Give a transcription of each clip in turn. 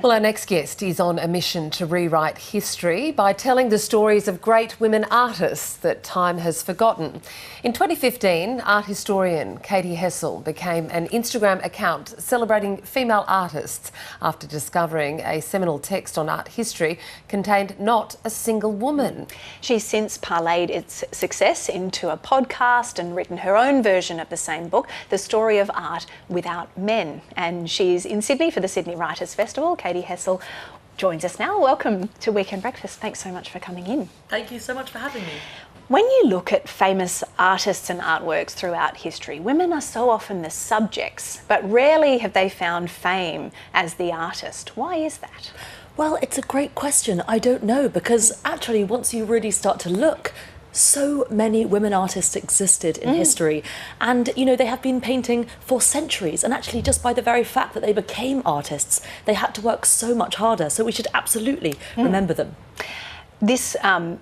Well, our next guest is on a mission to rewrite history by telling the stories of great women artists that time has forgotten. In 2015, art historian Katie Hessel became an Instagram account celebrating female artists after discovering a seminal text on art history contained not a single woman. She's since parlayed its success into a podcast and written her own version of the same book, The Story of Art Without Men. And she's in Sydney for the Sydney Writers' Festival. Katie Hessel joins us now. Welcome to Weekend Breakfast. Thanks so much for coming in. Thank you so much for having me. When you look at famous artists and artworks throughout history, women are so often the subjects, but rarely have they found fame as the artist. Why is that? Well, it's a great question. I don't know, because actually once you really start to look, so many women artists existed in history, and they have been painting for centuries, and actually just by the very fact that they became artists, they had to work so much harder, so we should absolutely remember them. This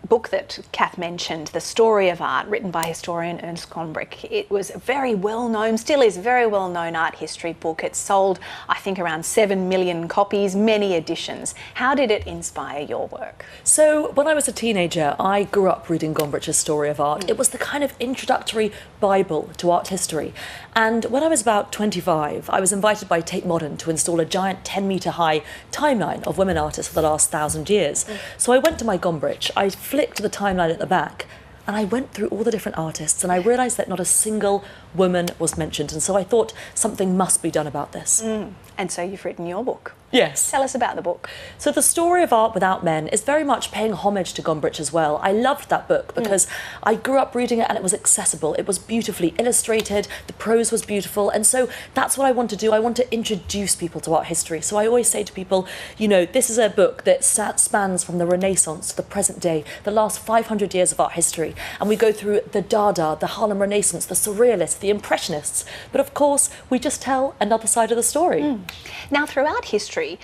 book that Kath mentioned, The Story of Art, written by historian Ernst Gombrich, it was a very well-known, still is a very well-known art history book. It sold, I think, around 7 million copies, many editions. How did it inspire your work? So when I was a teenager, I grew up reading Gombrich's Story of Art. It was the kind of introductory Bible to art history. And when I was about 25, I was invited by Tate Modern to install a giant 10-metre high timeline of women artists for the last 1,000 years. So I went to my Gombrich, I flicked the timeline at the back, and I went through all the different artists, and I realised that not a single woman was mentioned, and so I thought something must be done about this. And so you've written your book. Yes. Tell us about the book. So The Story of Art Without Men is very much paying homage to Gombrich as well. I loved that book because I grew up reading it and it was accessible. It was beautifully illustrated, the prose was beautiful, and so that's what I want to do. I want to introduce people to art history. So I always say to people, this is a book that spans from the Renaissance to the present day, the last 500 years of art history, and we go through the Dada, the Harlem Renaissance, the Surrealists, the Impressionists, but of course we just tell another side of the story. Now, throughout history,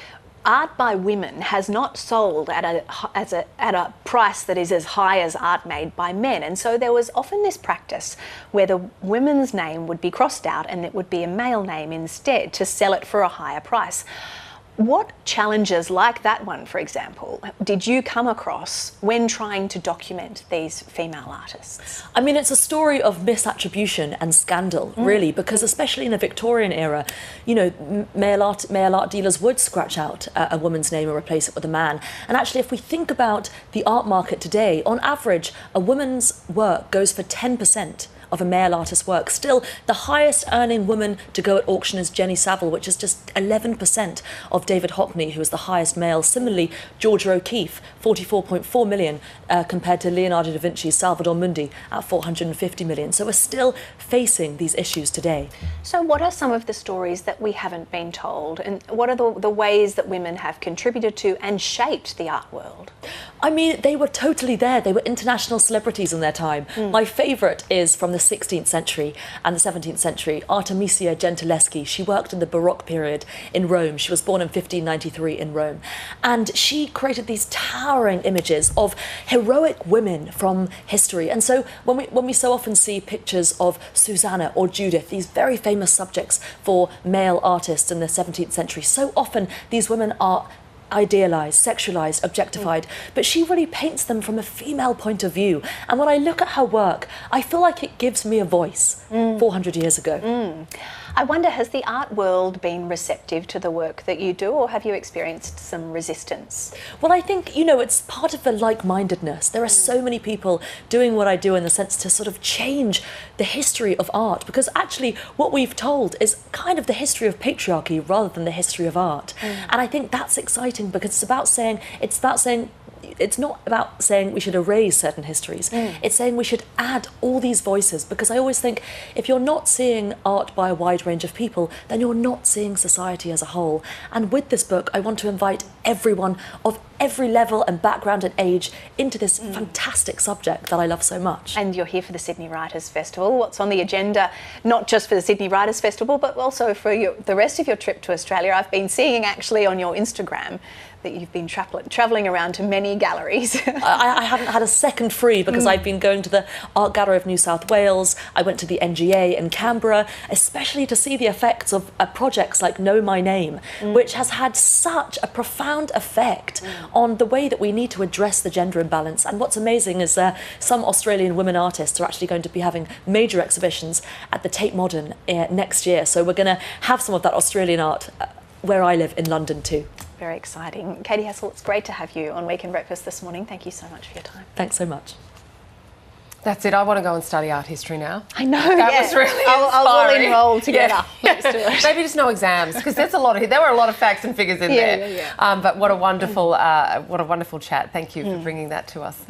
art by women has not sold at a price that is as high as art made by men, and so there was often this practice where the woman's name would be crossed out and it would be a male name instead to sell it for a higher price. What challenges like that one, for example, did you come across when trying to document these female artists? I mean, it's a story of misattribution and scandal, really, because especially in the Victorian era, male art dealers would scratch out a woman's name and replace it with a man. And actually, if we think about the art market today, on average, a woman's work goes for 10% of a male artist's work. Still, the highest earning woman to go at auction is Jenny Savile, which is just 11% of David Hockney, who is the highest male. Similarly, Georgia O'Keeffe, 44.4 million, compared to Leonardo da Vinci's Salvador Mundi at 450 million. So we're still facing these issues today. So what are some of the stories that we haven't been told, and what are the ways that women have contributed to and shaped the art world? I mean, they were totally there. They were international celebrities in their time. My favourite is from the 16th century and the 17th century, Artemisia Gentileschi. She worked in the Baroque period in Rome. She was born in 1593 in Rome. And she created these towering images of heroic women from history. And so when we so often see pictures of Susanna or Judith, these very famous subjects for male artists in the 17th century, so often these women are idealised, sexualised, objectified, but she really paints them from a female point of view. And when I look at her work, I feel like it gives me a voice 400 years ago. I wonder, has the art world been receptive to the work that you do, or have you experienced some resistance? Well, I think, it's part of the like-mindedness. There are so many people doing what I do in the sense to sort of change the history of art, because actually what we've told is kind of the history of patriarchy rather than the history of art. And I think that's exciting because it's not about saying we should erase certain histories. It's saying we should add all these voices, because I always think if you're not seeing art by a wide range of people, then you're not seeing society as a whole. And with this book, I want to invite everyone of every level and background and age into this fantastic subject that I love so much. And you're here for the Sydney Writers' Festival. What's on the agenda, not just for the Sydney Writers' Festival, but also for the rest of your trip to Australia? I've been seeing actually on your Instagram that you've been travelling around to many galleries. I haven't had a second free because I've been going to the Art Gallery of New South Wales. I went to the NGA in Canberra, especially to see the effects of projects like Know My Name, which has had such a profound effect on the way that we need to address the gender imbalance. And what's amazing is some Australian women artists are actually going to be having major exhibitions at the Tate Modern next year. So we're going to have some of that Australian art where I live in London too. Very exciting. Katie Hessel, it's great to have you on Weekend Breakfast this morning. Thank you so much for your time. Thanks so much. That's it. I want to go and study art history now. I know. That was really I'll inspiring. enroll together. Yeah. Let's do it. Maybe just no exams, because there were a lot of facts and figures in there. Yeah. But what a wonderful chat. Thank you for bringing that to us.